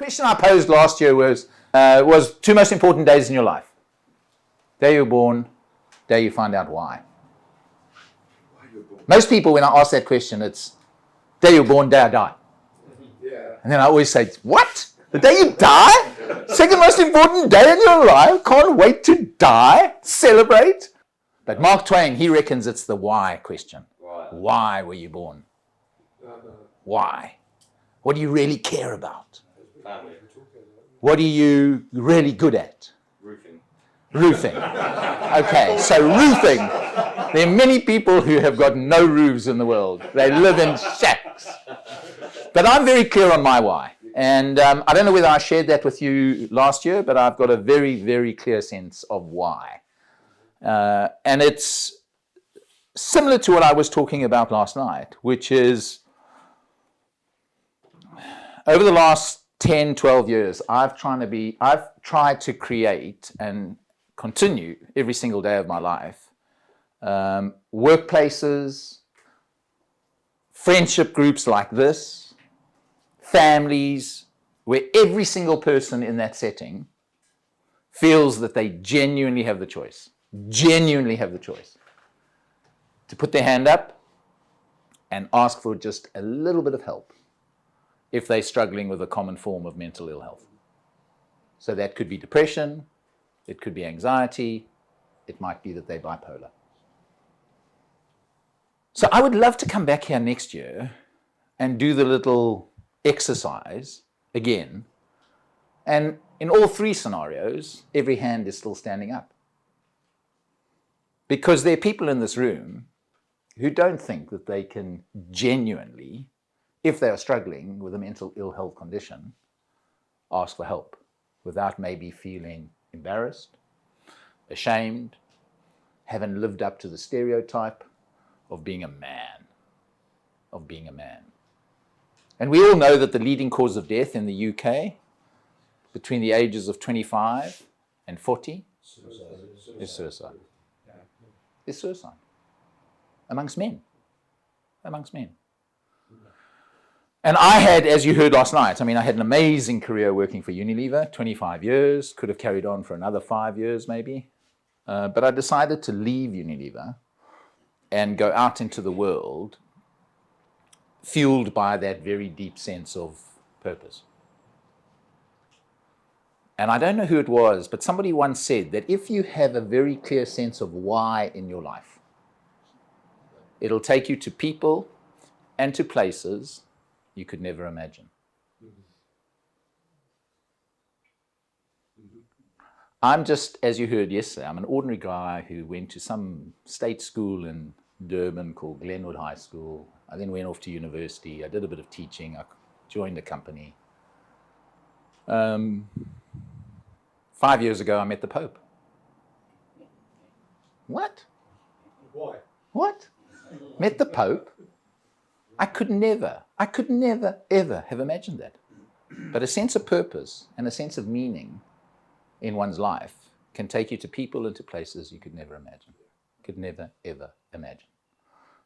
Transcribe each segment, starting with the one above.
question I posed last year was two most important days in your life. Day you're born, day you find out why. Most people, when I ask that question, it's day you're born, day I die. Yeah. And then I always say, what? The day you die? Second most important day in your life? Can't wait to die? Celebrate? But Mark Twain, he reckons it's the why question. Why were you born? Why? What do you really care about? Family. What are you really good at? Roofing. Okay, so roofing. There are many people who have got no roofs in the world. They live in shacks. But I'm very clear on my why. And I don't know whether I shared that with you last year, but I've got a very, very clear sense of why. And it's similar to what I was talking about last night, which is over the last 10, 12 years, I've tried to create and continue every single day of my life workplaces, friendship groups like this, families, where every single person in that setting feels that they genuinely have the choice to put their hand up and ask for just a little bit of help if they're struggling with a common form of mental ill health. So that could be depression, it could be anxiety, it might be that they're bipolar. So I would love to come back here next year and do the little exercise again. And in all three scenarios, every hand is still standing up. Because there are people in this room who don't think that they can genuinely, if they are struggling with a mental ill health condition, ask for help without maybe feeling embarrassed, ashamed, haven't lived up to the stereotype of being a man, And we all know that the leading cause of death in the UK between the ages of 25 and 40 is suicide. Is suicide. Amongst men. And I had, as you heard last night, I had an amazing career working for Unilever, 25 years, could have carried on for another 5 years maybe. But I decided to leave Unilever and go out into the world fueled by that very deep sense of purpose. And I don't know who it was, but somebody once said that if you have a very clear sense of why in your life, it'll take you to people and to places you could never imagine. I'm just, as you heard yesterday, I'm an ordinary guy who went to some state school in Durban called Glenwood High School. I then went off to university. I did a bit of teaching. I joined a company. 5 years ago, I met the Pope. What? Why? What? Met the Pope? I could never, ever have imagined that. But a sense of purpose and a sense of meaning in one's life can take you to people and to places you could never imagine. Could never, ever imagine.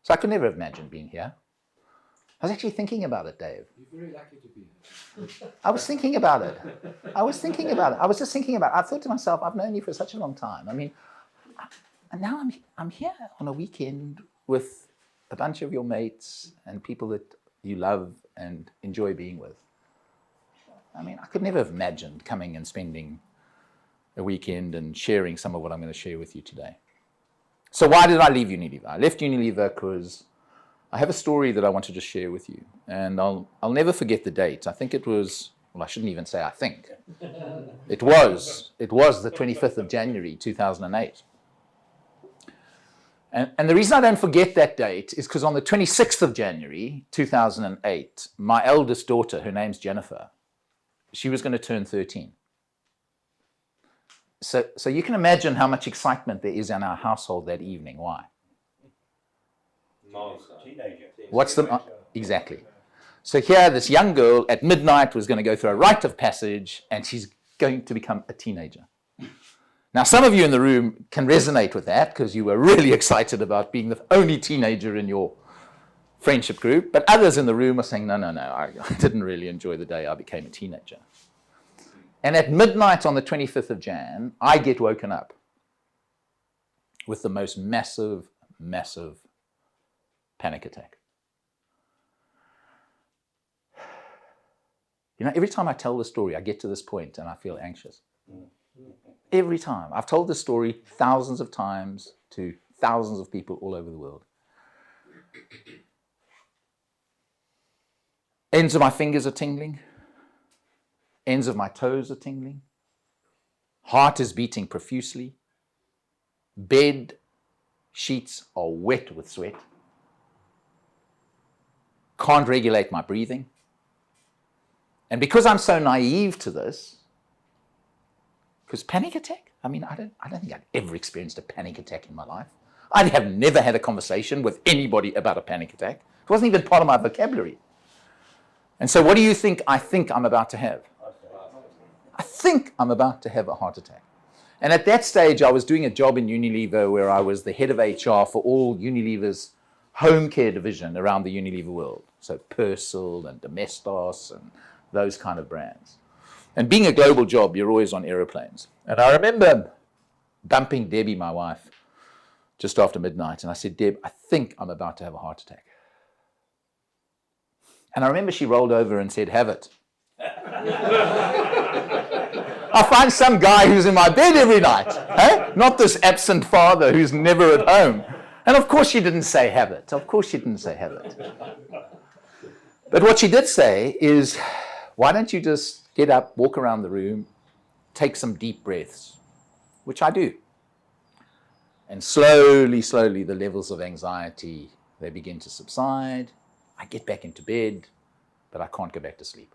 So I could never have imagined being here. I was actually thinking about it, Dave. You're very lucky to be here. I was thinking about it. I was just thinking about it. I thought to myself, I've known you for such a long time. And now I'm here on a weekend with a bunch of your mates and people that you love and enjoy being with. I could never have imagined coming and spending a weekend and sharing some of what I'm going to share with you today. So why did I leave Unilever? I left Unilever because I have a story that I wanted to share with you. And I'll never forget the date. I think it was, well, I shouldn't even say I think. It was the 25th of January, 2008. And the reason I don't forget that date is because on the 26th of January, 2008, my eldest daughter, her name's Jennifer, she was going to turn 13. So you can imagine how much excitement there is in our household that evening. Why? Teenager. What's the... Exactly. So here, this young girl at midnight was going to go through a rite of passage, and she's going to become a teenager. Now, some of you in the room can resonate with that because you were really excited about being the only teenager in your friendship group, but others in the room are saying, no, I didn't really enjoy the day I became a teenager. And at midnight on the 25th of Jan, I get woken up with the most massive, massive panic attack. You know, every time I tell the story, I get to this point and I feel anxious. Every time. I've told this story thousands of times to thousands of people all over the world. Ends of my fingers are tingling. Ends of my toes are tingling. Heart is beating profusely. Bed sheets are wet with sweat. Can't regulate my breathing. And because I'm so naive to this, because panic attack, I mean, I don't think I've ever experienced a panic attack in my life. I have never had a conversation with anybody about a panic attack. It wasn't even part of my vocabulary. And so what do you think I'm about to have? I think I'm about to have a heart attack. And at that stage, I was doing a job in Unilever where I was the head of HR for all Unilever's home care division around the Unilever world. So Persil and Domestos and those kind of brands. And being a global job, you're always on aeroplanes. And I remember bumping Debbie, my wife, just after midnight. And I said, Deb, I think I'm about to have a heart attack. And I remember she rolled over and said, have it. I find some guy who's in my bed every night, eh? Not this absent father who's never at home. And of course she didn't say have it. Of course she didn't say have it. But what she did say is, why don't you just get up, walk around the room, take some deep breaths, which I do. And slowly, slowly, the levels of anxiety, they begin to subside. I get back into bed, but I can't go back to sleep.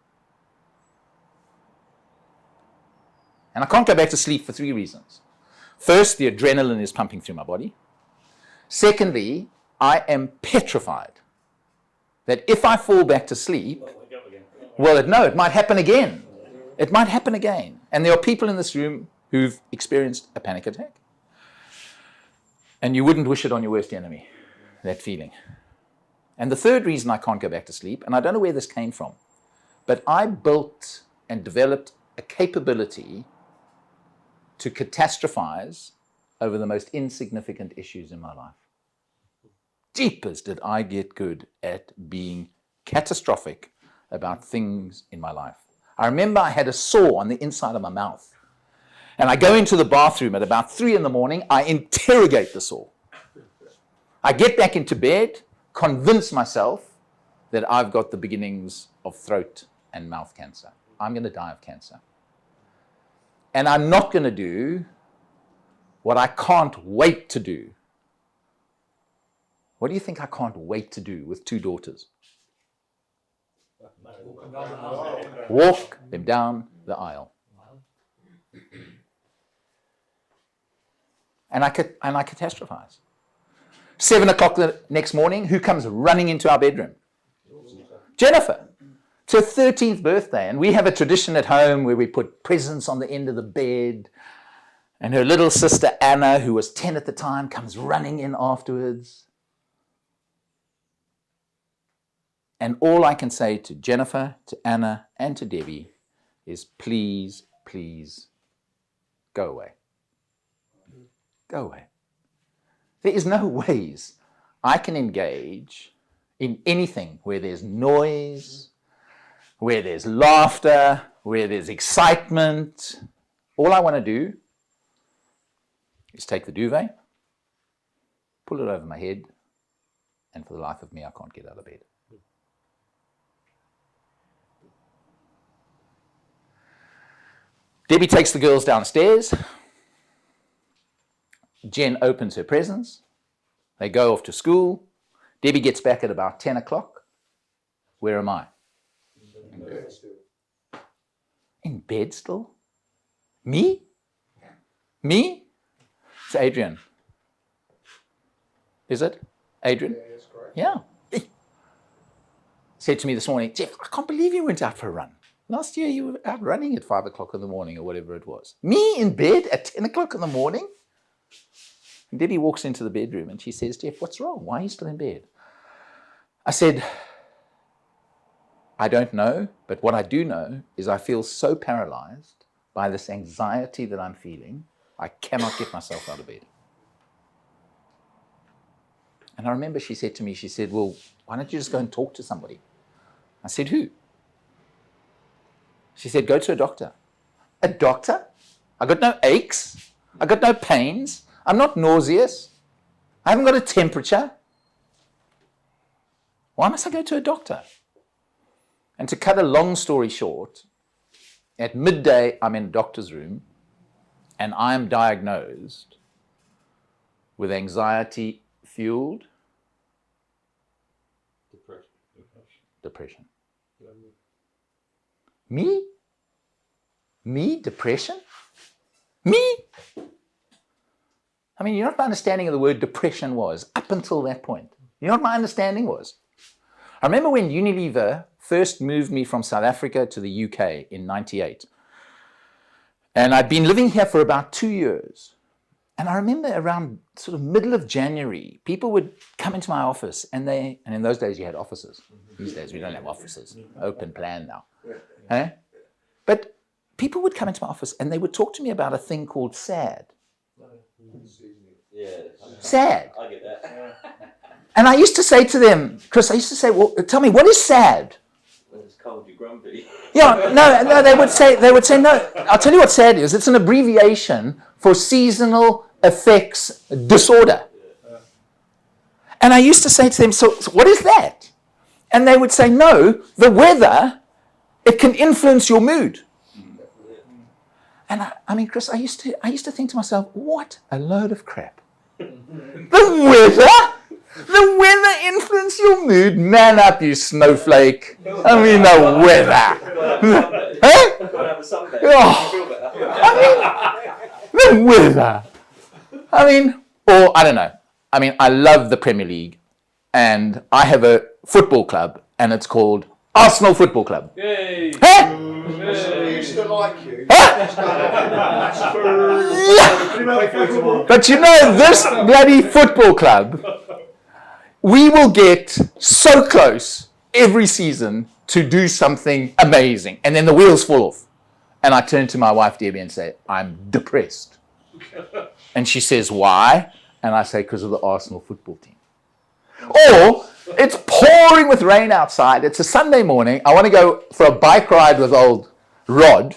And I can't go back to sleep for 3 reasons. First, the adrenaline is pumping through my body. Secondly, I am petrified that if I fall back to sleep, it might happen again. It might happen again. And there are people in this room who've experienced a panic attack. And you wouldn't wish it on your worst enemy, that feeling. And the third reason I can't go back to sleep, and I don't know where this came from, but I built and developed a capability to catastrophize over the most insignificant issues in my life. Jeepers, did I get good at being catastrophic about things in my life. I remember I had a sore on the inside of my mouth. And I go into the bathroom at about 3 a.m, I interrogate the sore. I get back into bed, convince myself that I've got the beginnings of throat and mouth cancer. I'm going to die of cancer. And I'm not going to do what I can't wait to do. What do you think I can't wait to do with 2 daughters? Walk them down the aisle. And I catastrophize. 7 o'clock the next morning, who comes running into our bedroom? Jennifer. It's her 13th birthday, and we have a tradition at home where we put presents on the end of the bed, and her little sister Anna, who was 10 at the time, comes running in afterwards. And all I can say to Jennifer, to Anna, and to Debbie is, please, please, go away. Go away. There is no ways I can engage in anything where there's noise, where there's laughter, where there's excitement. All I want to do is take the duvet, pull it over my head, and for the life of me, I can't get out of bed. Debbie takes the girls downstairs. Jen opens her presents. They go off to school. Debbie gets back at about 10 o'clock. Where am I? In bed still. In bed still? Me? Me? It's Adrian. Is it? Adrian? Yeah, that's correct. Yeah. Said to me this morning, Geoff, I can't believe you went out for a run. Last year you were out running at 5 o'clock in the morning or whatever it was. Me in bed at 10 o'clock in the morning? And Debbie walks into the bedroom and she says, Geoff, what's wrong? Why are you still in bed? I said, I don't know, but what I do know is I feel so paralyzed by this anxiety that I'm feeling. I cannot get myself out of bed. And I remember she said to me, she said, well, why don't you just go and talk to somebody? I said, who? She said, go to a doctor. A doctor? I got no aches. I got no pains. I'm not nauseous. I haven't got a temperature. Why must I go to a doctor? And to cut a long story short, at midday, I'm in a doctor's room and I'm diagnosed with anxiety-fueled depression. Me? Me? Depression? Me? I mean, you know what my understanding of the word depression was up until that point? You know what my understanding was? I remember when Unilever first moved me from South Africa to the UK in 98. And I'd been living here for about 2 years. And I remember around sort of middle of January, people would come into my office and in those days you had offices. These days we don't have offices. Open plan now. Eh? But people would come into my office and they would talk to me about a thing called SAD. Yeah. SAD. I get that. And I used to say to them, Chris, I used to say, well, tell me, what is SAD? When it's cold, you're grumpy. Yeah, no, they would say, no, I'll tell you what SAD is. It's an abbreviation for seasonal affects disorder. And I used to say to them, so what is that? And they would say, no, the weather, it can influence your mood. And I mean, Chris, I used to think to myself, what a load of crap. The weather? The weather influence your mood? Man up, you snowflake. I mean, the weather. Huh? Go and have a sunbed. Oh. You feel better. I mean, the weather. I mean, or I don't know. I mean, I love the Premier League and I have a football club and it's called Arsenal Football Club. Yay! Huh? I used to like you. But you know, this bloody football club, we will get so close every season to do something amazing. And then the wheels fall off. And I turn to my wife, Debbie, and say, I'm depressed. And she says, why? And I say, because of the Arsenal football team. Or it's pouring with rain outside. It's a Sunday morning. I want to go for a bike ride with old Rod.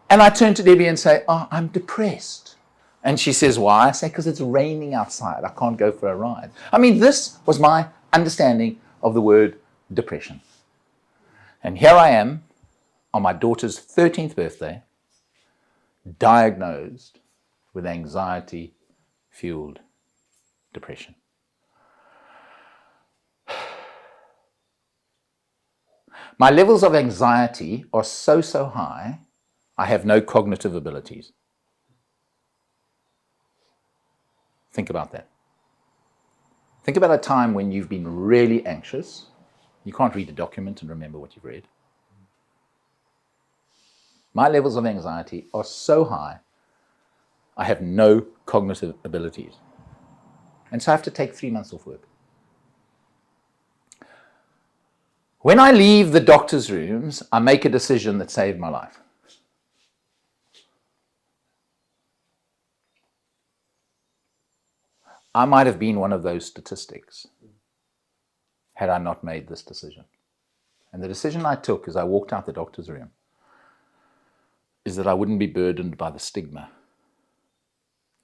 And I turn to Debbie and say, oh, I'm depressed. And she says, why? I say, because it's raining outside. I can't go for a ride. I mean, this was my understanding of the word depression. And here I am on my daughter's 13th birthday, diagnosed with anxiety-fueled depression. My levels of anxiety are so high, I have no cognitive abilities. Think about that. Think about a time when you've been really anxious. You can't read a document and remember what you've read. My levels of anxiety are so high, I have no cognitive abilities. And so I have to take 3 months off work. When I leave the doctor's rooms, I make a decision that saved my life. I might have been one of those statistics had I not made this decision. And the decision I took as I walked out the doctor's room is that I wouldn't be burdened by the stigma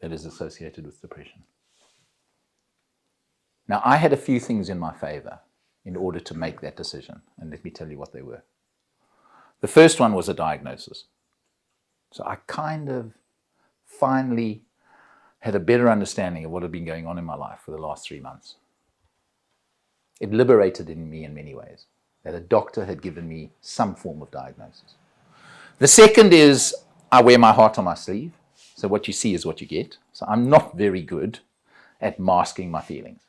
that is associated with depression. Now, I had a few things in my favor in order to make that decision, and let me tell you what they were. The first one was a diagnosis. So I kind of finally had a better understanding of what had been going on in my life for the last 3 months. It liberated in me in many ways, that a doctor had given me some form of diagnosis. The second is I wear my heart on my sleeve. So what you see is what you get. So I'm not very good at masking my feelings.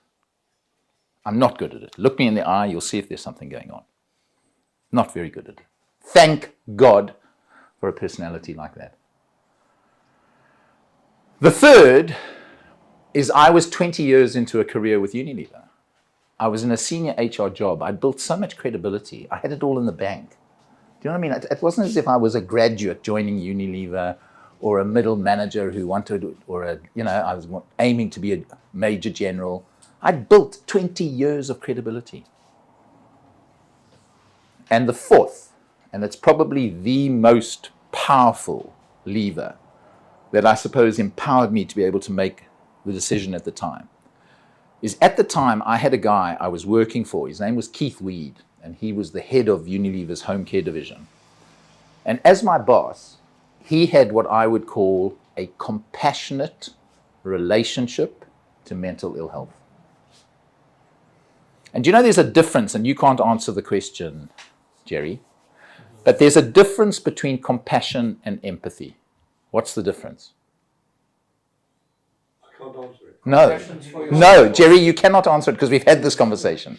I'm not good at it. Look me in the eye, you'll see if there's something going on. Not very good at it. Thank God for a personality like that. The third is I was 20 years into a career with Unilever. I was in a senior HR job. I'd built so much credibility. I had it all in the bank. Do you know what I mean? It wasn't as if I was a graduate joining Unilever or a middle manager who wanted, I was aiming to be a major general. I'd built 20 years of credibility. And the fourth, and it's probably the most powerful lever that I suppose empowered me to be able to make the decision at the time, is at the time I had a guy I was working for. His name was Keith Weed, and he was the head of Unilever's home care division. And as my boss, he had what I would call a compassionate relationship to mental ill health. And you know there's a difference, and you can't answer the question, Jerry, but there's a difference between compassion and empathy. What's the difference? I can't answer it. No, Jerry, you cannot answer it because we've had this conversation.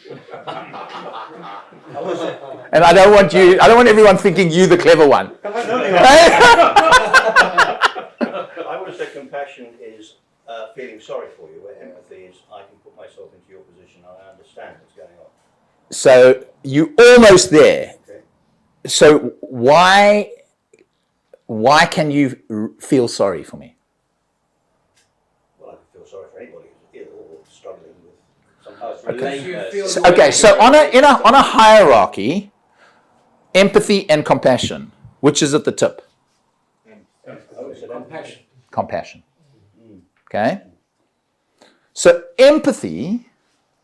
And I don't want everyone thinking you the clever one. I would say compassion is feeling sorry for you, where empathy is I can put myself into your position and I understand what's going on. So you're almost there. Okay. So why can you feel sorry for me? Well, I can feel sorry for anybody who's ill or struggling with some Oh, it's kind of relators. Okay, so on a hierarchy, empathy and compassion, which is at the tip? compassion. Compassion. Okay? So empathy,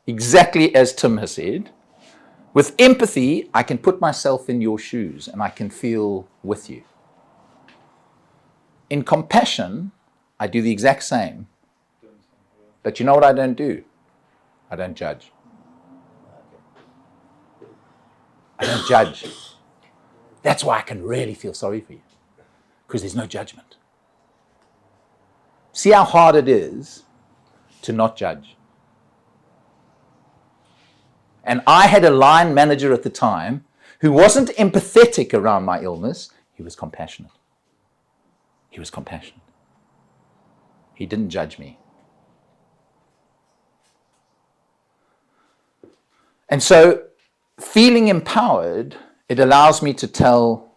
exactly as Tim has said, with empathy, I can put myself in your shoes and I can feel with you. In compassion, I do the exact same. But you know what I don't do? I don't judge. I don't judge. That's why I can really feel sorry for you. Because there's no judgment. See how hard it is to not judge. And I had a line manager at the time who wasn't empathetic around my illness. He was compassionate. He was compassionate. He didn't judge me. And so, feeling empowered, it allows me to tell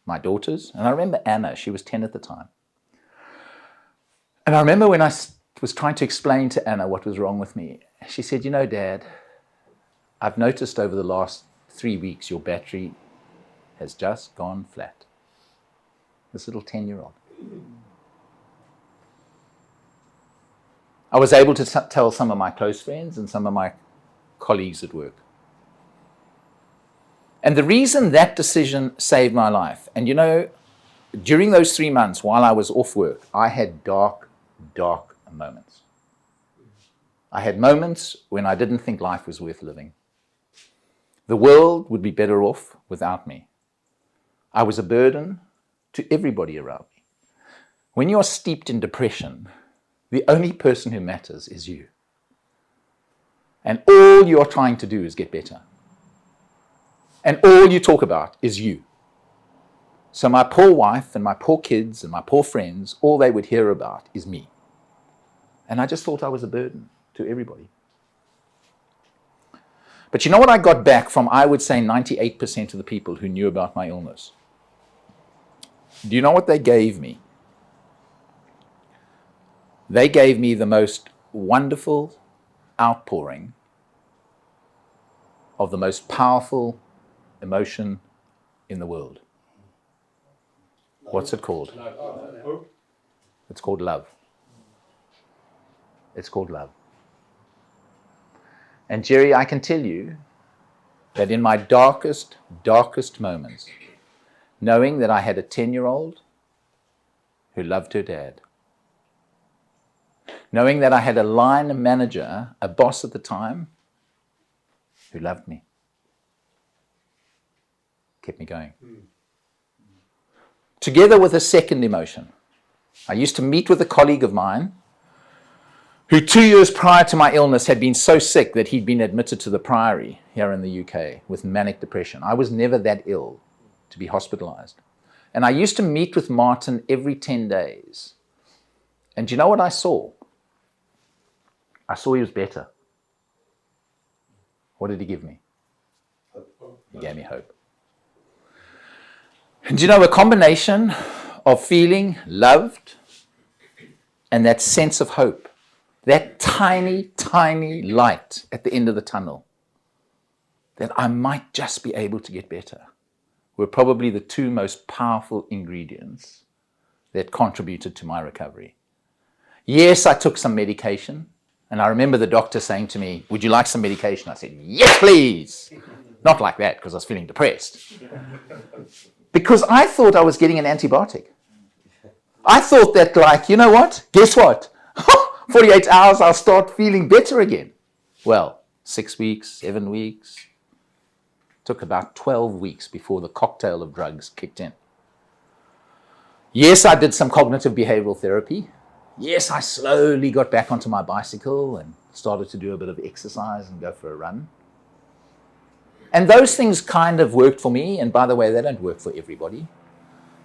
my daughters, and I remember Anna, she was 10 at the time. And I remember when I was trying to explain to Anna what was wrong with me, she said, you know, Dad, I've noticed over the last 3 weeks your battery has just gone flat. This little 10-year-old. I was able to tell some of my close friends and some of my colleagues at work. And the reason that decision saved my life, and you know, during those 3 months while I was off work, I had dark moments. I had moments when I didn't think life was worth living. The world would be better off without me. I was a burden to everybody around me. When you're steeped in depression, the only person who matters is you. And all you're trying to do is get better. And all you talk about is you. So my poor wife and my poor kids and my poor friends, all they would hear about is me. And I just thought I was a burden to everybody. But you know what I got back from, I would say, 98% of the people who knew about my illness? Do you know what they gave me? They gave me the most wonderful outpouring of the most powerful emotion in the world. What's it called? It's called love. It's called love. And Jerry, I can tell you that in my darkest moments, knowing that I had a 10-year-old who loved her dad, knowing that I had a line manager, a boss at the time, who loved me, kept me going. Together with a second emotion. I used to meet with a colleague of mine who 2 years prior to my illness had been so sick that he'd been admitted to the Priory here in the UK with manic depression. I was never that ill to be hospitalized. And I used to meet with Martin every 10 days. And do you know what I saw? I saw he was better. What did he give me? He gave me hope. And you know, a combination of feeling loved and that sense of hope, that tiny, tiny light at the end of the tunnel, that I might just be able to get better, were probably the two most powerful ingredients that contributed to my recovery. Yes, I took some medication, and I remember the doctor saying to me, "Would you like some medication?" I said, "Yes, please." Not like that, because I was feeling depressed. Because I thought I was getting an antibiotic. I thought that, like, you know what? Guess what? 48 hours, I'll start feeling better again. Well, 6 weeks, 7 weeks. Took about 12 weeks before the cocktail of drugs kicked in. Yes, I did some cognitive behavioral therapy. Yes, I slowly got back onto my bicycle and started to do a bit of exercise and go for a run. And those things kind of worked for me. And by the way, they don't work for everybody.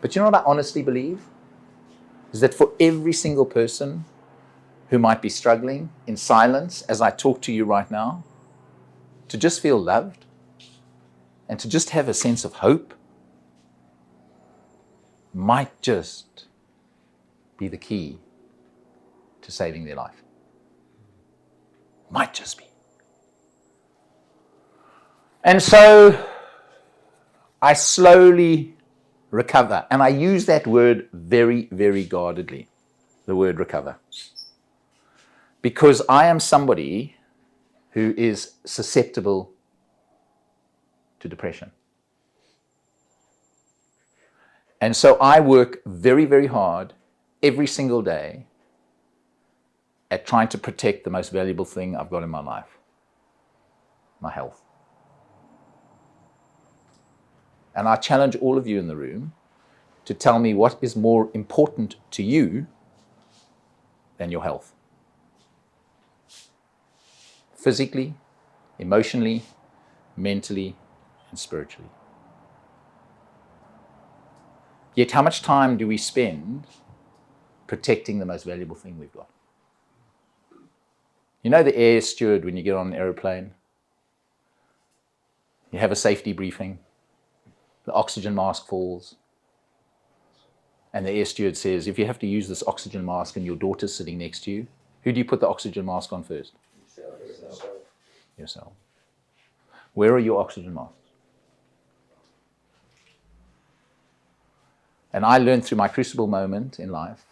But you know what I honestly believe? Is that for every single person who might be struggling in silence as I talk to you right now, to just feel loved and to just have a sense of hope might just be the key to saving their life. Might just be. And so I slowly recover. And I use that word very, very guardedly, the word recover. Because I am somebody who is susceptible to depression. And so I work very, very hard every single day at trying to protect the most valuable thing I've got in my life, my health. And I challenge all of you in the room to tell me what is more important to you than your health. Physically, emotionally, mentally, and spiritually. Yet how much time do we spend protecting the most valuable thing we've got? You know the air steward when you get on an aeroplane? You have a safety briefing. The oxygen mask falls. And the air steward says, if you have to use this oxygen mask and your daughter's sitting next to you, who do you put the oxygen mask on first? Yourself. Where are your oxygen masks? And I learned through my crucible moment in life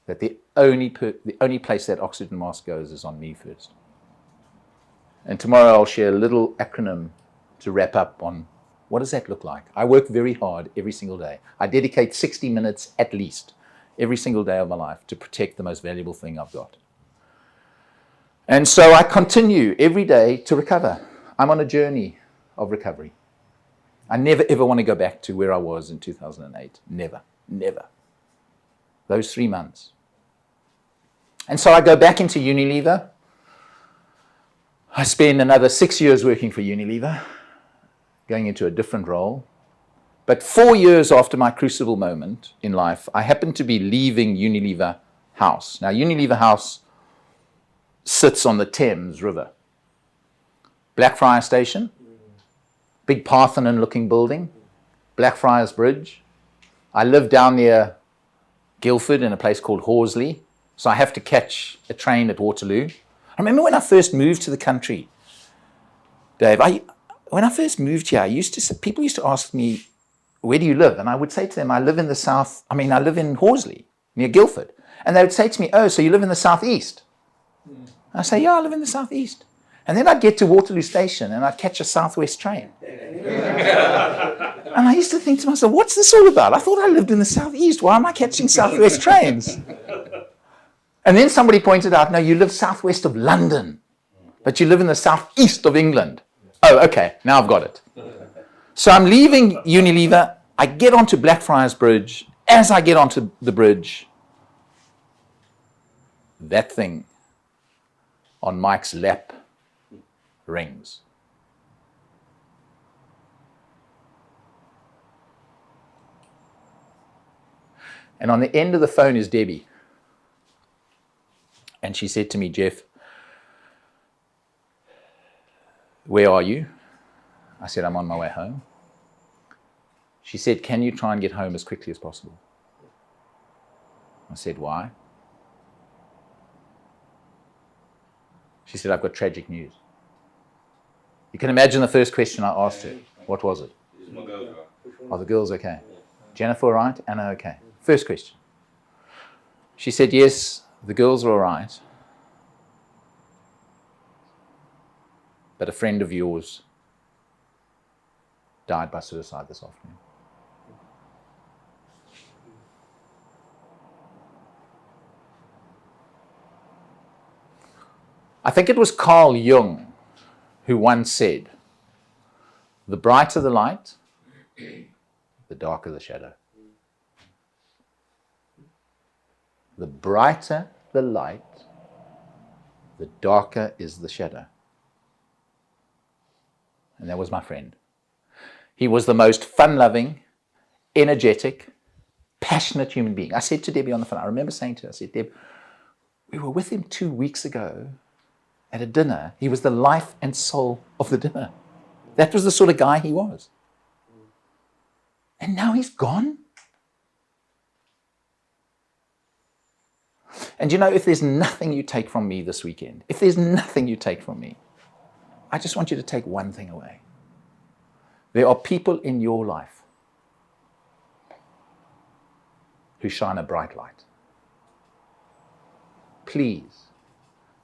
that the only place that oxygen mask goes is on me first. And tomorrow I'll share a little acronym to wrap up on what does that look like. I work very hard every single day. I dedicate 60 minutes at least every single day of my life to protect the most valuable thing I've got. And so I continue every day to recover. I'm on a journey of recovery. I never ever want to go back to where I was in 2008. Never, never. Those 3 months. And so I go back into Unilever. I spend another 6 years working for Unilever, going into a different role. But 4 years after my crucible moment in life, I happened to be leaving Unilever House. Now, Unilever House sits on the Thames River. Blackfriars Station, big Parthenon-looking building, Blackfriars Bridge. I live down near Guildford in a place called Horsley, so I have to catch a train at Waterloo. I remember when I first moved to the country, Dave, when I first moved here, people used to ask me, where do you live? And I would say to them, I live in Horsley, near Guildford. And they would say to me, oh, so you live in the southeast? I say, yeah, I live in the southeast. And then I'd get to Waterloo Station and I'd catch a southwest train. And I used to think to myself, what's this all about? I thought I lived in the southeast. Why am I catching southwest trains? And then somebody pointed out, no, you live southwest of London, but you live in the southeast of England. Oh, okay, now I've got it. So I'm leaving Unilever. I get onto Blackfriars Bridge. As I get onto the bridge, that thing on Mike's lap rings. And on the end of the phone is Debbie. And she said to me, Geoff, where are you? I said, I'm on my way home. She said, can you try and get home as quickly as possible? I said, why? She said, I've got tragic news. You can imagine the first question I asked her. What was it? Are the girls okay? Jennifer all right? Anna okay? First question. She said, yes, the girls are all right. But a friend of yours died by suicide this afternoon. I think it was Carl Jung who once said, the brighter the light, the darker the shadow. The brighter the light, the darker is the shadow. And that was my friend. He was the most fun-loving, energetic, passionate human being. I said to Debbie on the phone, I remember saying to her, I said, Deb, we were with him 2 weeks ago at a dinner. He was the life and soul of the dinner. That was the sort of guy he was. And now he's gone. And you know, if there's nothing you take from me this weekend, if there's nothing you take from me, I just want you to take one thing away. There are people in your life who shine a bright light. Please,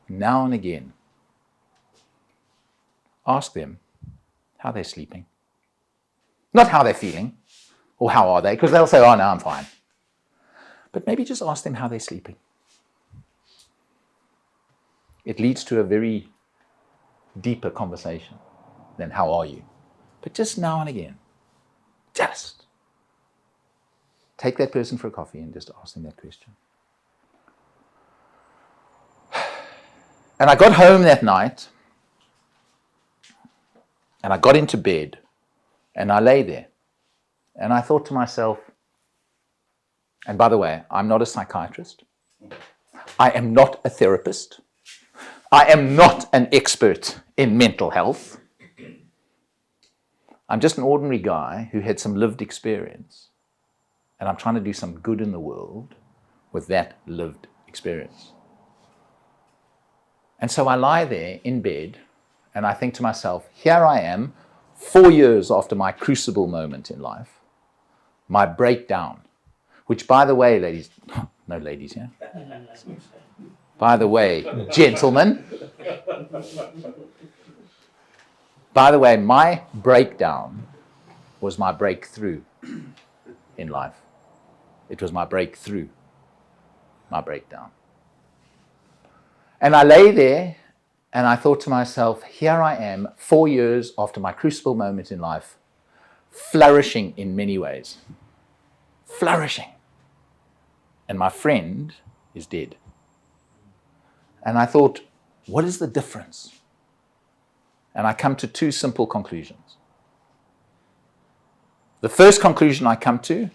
now and again, ask them how they're sleeping. Not how they're feeling, or how are they, because they'll say, oh, no, I'm fine. But maybe just ask them how they're sleeping. It leads to a very deeper conversation than how are you. But just now and again, just take that person for a coffee and just ask them that question. And I got home that night, and I got into bed, and I lay there, and I thought to myself, and by the way, I'm not a psychiatrist. I am not a therapist. I am not an expert in mental health. I'm just an ordinary guy who had some lived experience, and I'm trying to do some good in the world with that lived experience. And so I lie there in bed, and I think to myself, here I am, 4 years after my crucible moment in life, my breakdown, which, by the way, ladies, no ladies here. By the way, gentlemen, by the way, my breakdown was my breakthrough in life. It was my breakthrough, my breakdown. And I lay there and I thought to myself, here I am, 4 years after my crucible moment in life, flourishing in many ways. Flourishing. And my friend is dead. And I thought, what is the difference? And I come to two simple conclusions. The first conclusion I come to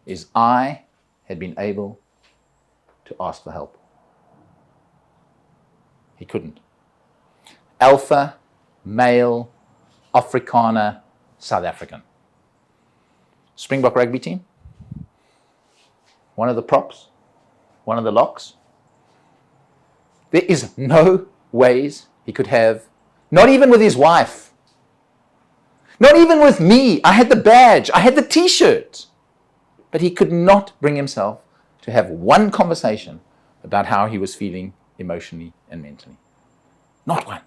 is I had been able to ask for help. He couldn't. Alpha, male, Afrikaner, South African. Springbok rugby team. One of the props. One of the locks. There is no ways he could have, not even with his wife, not even with me. I had the badge, I had the t-shirt. But he could not bring himself to have one conversation about how he was feeling emotionally and mentally. Not one.